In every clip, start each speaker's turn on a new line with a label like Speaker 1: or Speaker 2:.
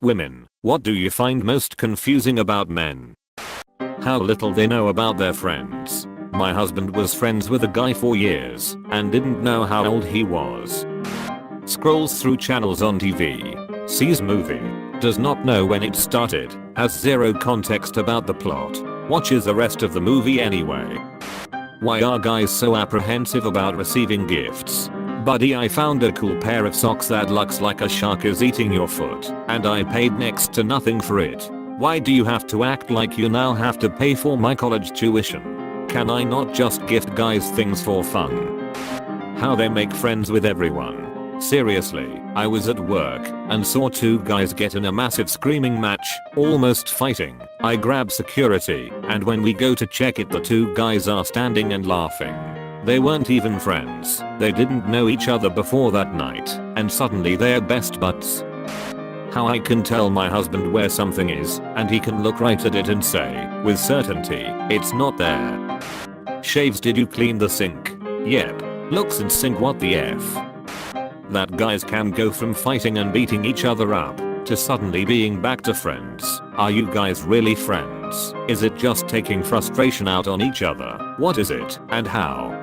Speaker 1: Women, what do you find most confusing about men? How little they know about their friends. My husband was friends with a guy for years and didn't know how old he was. Scrolls through channels on TV, sees movie, does not know when it started, has zero context about the plot, watches the rest of the movie anyway. Why are guys so apprehensive about receiving gifts? Buddy, I found a cool pair of socks that looks like a shark is eating your foot, and I paid next to nothing for it. Why do you have to act like you now have to pay for my college tuition? Can I not just gift guys things for fun? How they make friends with everyone. Seriously, I was at work and saw two guys get in a massive screaming match, almost fighting. I grab security, and when we go to check it, the two guys are standing and laughing. They weren't even friends. They didn't know each other before that night, and suddenly they're best buds. How I can tell my husband where something is, and he can look right at it and say, with certainty, it's not there. Shaves, did you clean the sink? Yep. Looks and sink, what the F? That guys can go from fighting and beating each other up to suddenly being back to friends. Are you guys really friends? Is it just taking frustration out on each other? What is it and how?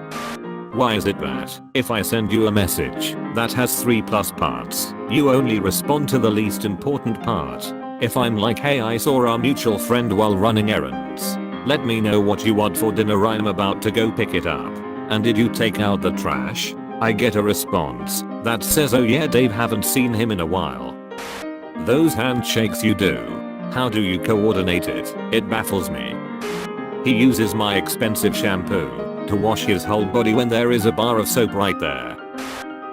Speaker 1: Why is it that if I send you a message that has 3+ parts, you only respond to the least important part? If I'm like, hey, I saw our mutual friend while running errands. Let me know what you want for dinner, I'm about to go pick it up. And did you take out the trash? I get a response that says, oh yeah Dave, haven't seen him in a while. Those handshakes you do. How do you coordinate it? It baffles me. He uses my expensive shampoo to wash his whole body when there is a bar of soap right there.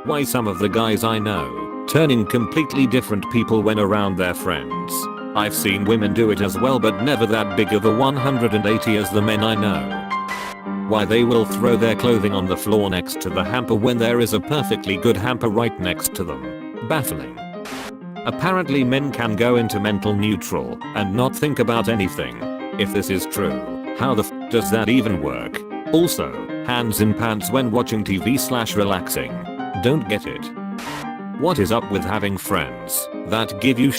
Speaker 1: Why some of the guys I know turning completely different people when around their friends. I've seen women do it as well, but never that big of a 180 as the men I know. Why they will throw their clothing on the floor next to the hamper when there is a perfectly good hamper right next to them. Baffling. Apparently men can go into mental neutral and not think about anything. If this is true, how the f does that even work? Also, hands in pants when watching TV/relaxing. Don't get it. What is up with having friends that give you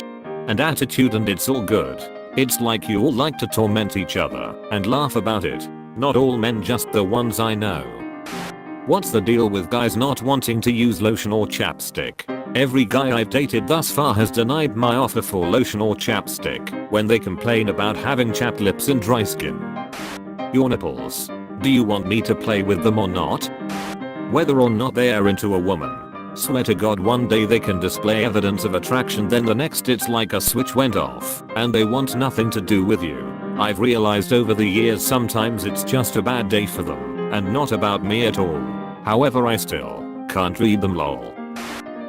Speaker 1: and attitude and it's all good? It's like you all like to torment each other and laugh about it. Not all men, just the ones I know. What's the deal with guys not wanting to use lotion or chapstick? Every guy I've dated thus far has denied my offer for lotion or chapstick when they complain about having chapped lips and dry skin. Your nipples. Do you want me to play with them or not? Whether or not they are into a woman. Swear to God, one day they can display evidence of attraction, then the next it's like a switch went off and they want nothing to do with you. I've realized over the years sometimes it's just a bad day for them and not about me at all. However, I still can't read them, lol.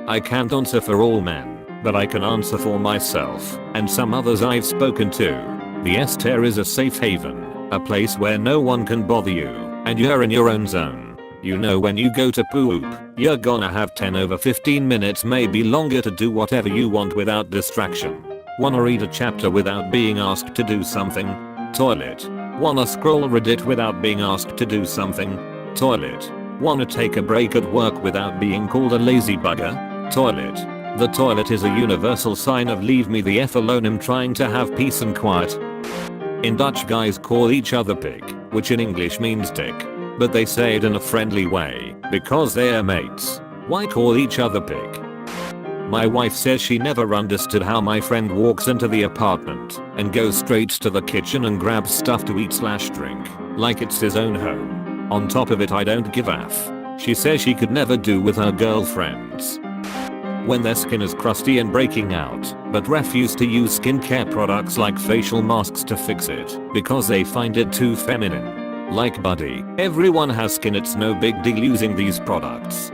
Speaker 1: I can't answer for all men, but I can answer for myself and some others I've spoken to. The S-tier is a safe haven, a place where no one can bother you and you're in your own zone. You know, when you go to poop, you're gonna have 10 over 15 minutes, maybe longer, to do whatever you want without distraction. Wanna read a chapter without being asked to do something? Toilet. Wanna scroll Reddit without being asked to do something? Toilet. Wanna take a break at work without being called a lazy bugger? Toilet. The toilet is a universal sign of leave me the F alone, I'm trying to have peace and quiet. In Dutch, guys call each other pig, which in English means dick, but they say it in a friendly way because they are mates. Why call each other pig? My wife says she never understood how my friend walks into the apartment and goes straight to the kitchen and grabs stuff to eat/drink like it's his own home. On top of it, I don't give a f. She says she could never do with her girlfriends when their skin is crusty and breaking out, but refuse to use skincare products like facial masks to fix it because they find it too feminine. Like, buddy, everyone has skin, it's no big deal using these products.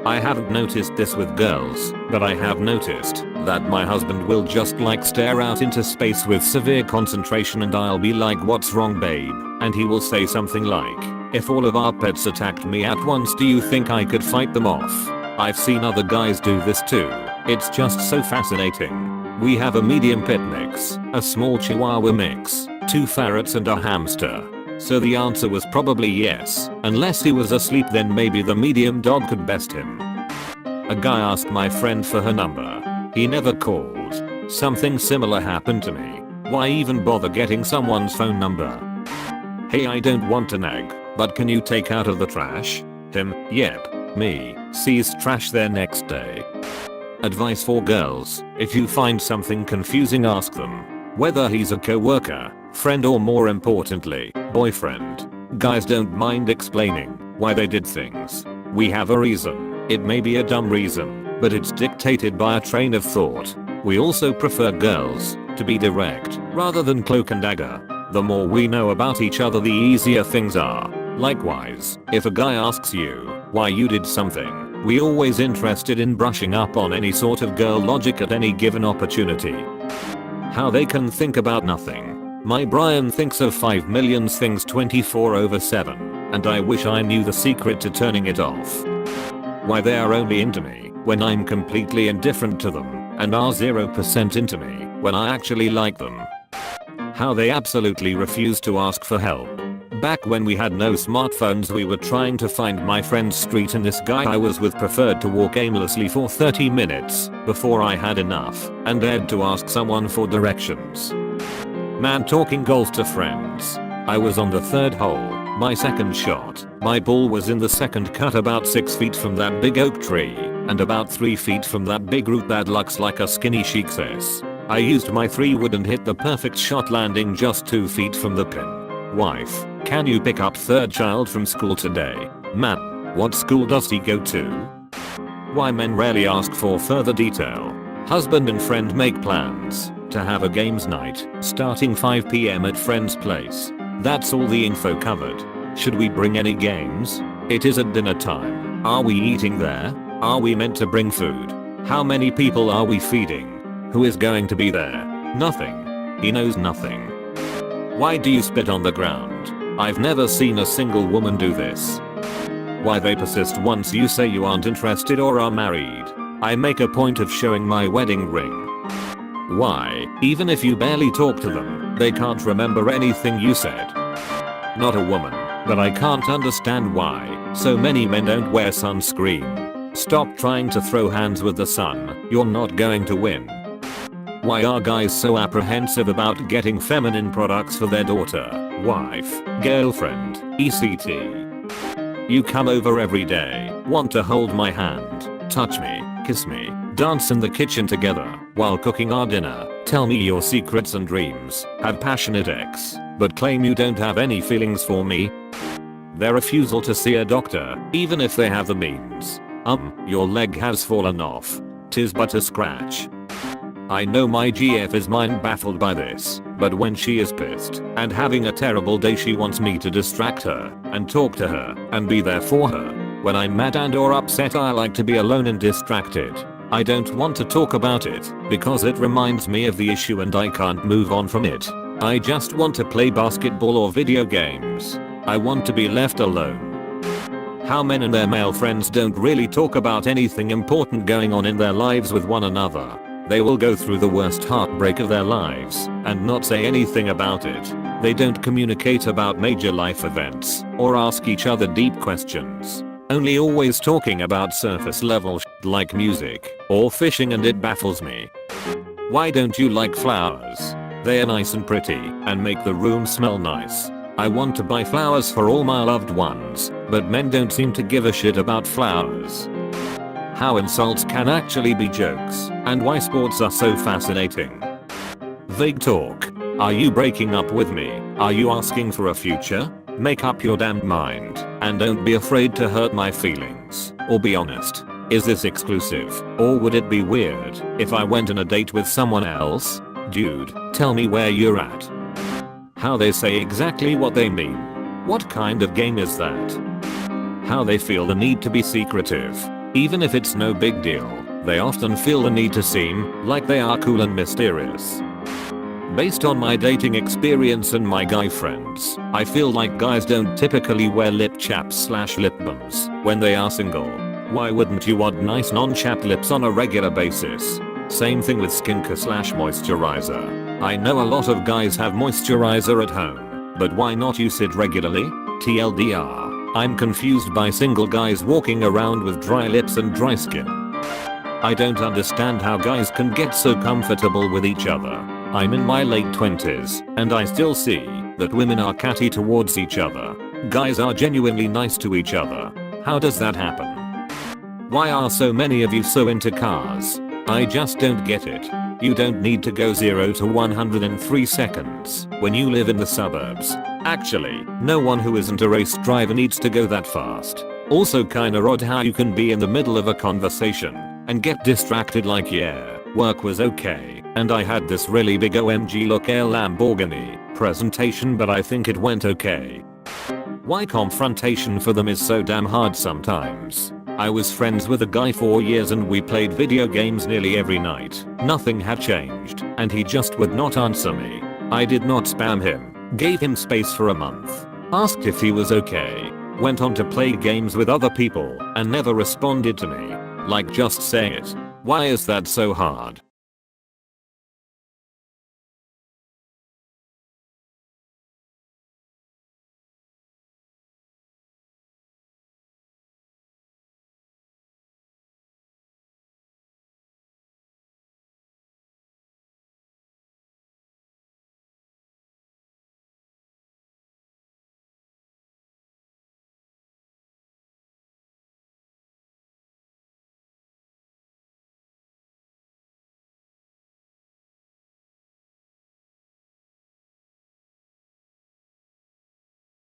Speaker 1: I haven't noticed this with girls, but I have noticed that my husband will just like stare out into space with severe concentration and I'll be like, what's wrong babe? And he will say something like, if all of our pets attacked me at once, do you think I could fight them off? I've seen other guys do this too. It's just so fascinating. We have a medium pet mix, a small chihuahua mix, 2 ferrets and a hamster. So the answer was probably yes. Unless he was asleep, then maybe the medium dog could best him. A guy asked my friend for her number. He never called. Something similar happened to me. Why even bother getting someone's phone number? Hey, I don't want an egg, but can you take out of the trash? Him, yep. Me, sees trash there next day. Advice for girls: if you find something confusing, ask them. Whether he's a co-worker, friend, or more importantly, boyfriend. Guys don't mind explaining why they did things. We have a reason. It may be a dumb reason, but it's dictated by a train of thought. We also prefer girls to be direct rather than cloak and dagger. The more we know about each other, the easier things are. Likewise, if a guy asks you why you did something, we always interested in brushing up on any sort of girl logic at any given opportunity. How they can think about nothing. My Brian thinks of 5 million things 24/7, and I wish I knew the secret to turning it off. Why they are only into me when I'm completely indifferent to them, and are 0% into me when I actually like them. How they absolutely refuse to ask for help. Back when we had no smartphones, we were trying to find my friend's street, and this guy I was with preferred to walk aimlessly for 30 minutes before I had enough and dared to ask someone for directions. Man talking golf to friends. I was on the third hole, my second shot. My ball was in the second cut, about 6 feet from that big oak tree and about 3 feet from that big root that looks like a skinny chic says. I used my 3-wood and hit the perfect shot, landing just 2 feet from the pin. Wife, can you pick up third child from school today? Man, what school does he go to? Why men rarely ask for further detail. Husband and friend make plans to have a games night starting 5 PM at friend's place. That's all the info covered. Should we bring any games? It is at dinner time. Are we eating there? Are we meant to bring food? How many people are we feeding? Who is going to be there? Nothing. He knows nothing. Why do you spit on the ground? I've never seen a single woman do this. Why they persist once you say you aren't interested or are married. I make a point of showing my wedding ring. Why, even if you barely talk to them, they can't remember anything you said. Not a woman, but I can't understand why so many men don't wear sunscreen. Stop trying to throw hands with the sun, you're not going to win. Why are guys so apprehensive about getting feminine products for their daughter, wife, girlfriend, etc.? You come over every day, want to hold my hand, touch me, kiss me, dance in the kitchen together while cooking our dinner, tell me your secrets and dreams, have passionate sex, but claim you don't have any feelings for me. Their refusal to see a doctor, even if they have the means. Your leg has fallen off. 'Tis but a scratch. I know my GF is mind baffled by this, but when she is pissed and having a terrible day, she wants me to distract her and talk to her and be there for her. When I'm mad and or upset, I like to be alone and distracted. I don't want to talk about it because it reminds me of the issue and I can't move on from it. I just want to play basketball or video games. I want to be left alone. How men and their male friends don't really talk about anything important going on in their lives with one another. They will go through the worst heartbreak of their lives and not say anything about it. They don't communicate about major life events or ask each other deep questions. Only always talking about surface level shit like music or fishing, and it baffles me. Why don't you like flowers? They are nice and pretty and make the room smell nice. I want to buy flowers for all my loved ones, but men don't seem to give a shit about flowers. How insults can actually be jokes, and why sports are so fascinating. Vague talk. Are you breaking up with me? Are you asking for a future? Make up your damn mind, and don't be afraid to hurt my feelings, or be honest. Is this exclusive, or would it be weird if I went on a date with someone else? Dude, tell me where you're at. How they say exactly what they mean. What kind of game is that? How they feel the need to be secretive. Even if it's no big deal, they often feel the need to seem like they are cool and mysterious. Based on my dating experience and my guy friends, I feel like guys don't typically wear lip chaps / lip balms when they are single. Why wouldn't you want nice non-chapped lips on a regular basis? Same thing with skincare / moisturizer. I know a lot of guys have moisturizer at home, but why not use it regularly? TLDR, I'm confused by single guys walking around with dry lips and dry skin. I don't understand how guys can get so comfortable with each other. I'm in my late 20s and I still see that women are catty towards each other. Guys are genuinely nice to each other. How does that happen? Why are so many of you so into cars? I just don't get it. You don't need to go 0 to 100 in 3 seconds when you live in the suburbs. Actually, no one who isn't a race driver needs to go that fast. Also kinda odd how you can be in the middle of a conversation and get distracted like yeah, work was okay and I had this really big OMG look Air Lamborghini presentation but I think it went okay. Why confrontation for them is so damn hard sometimes. I was friends with a guy for years and we played video games nearly every night. Nothing had changed and he just would not answer me. I did not spam him, gave him space for a month, asked if he was okay, went on to play games with other people and never responded to me. Like just say it. Why is that so hard?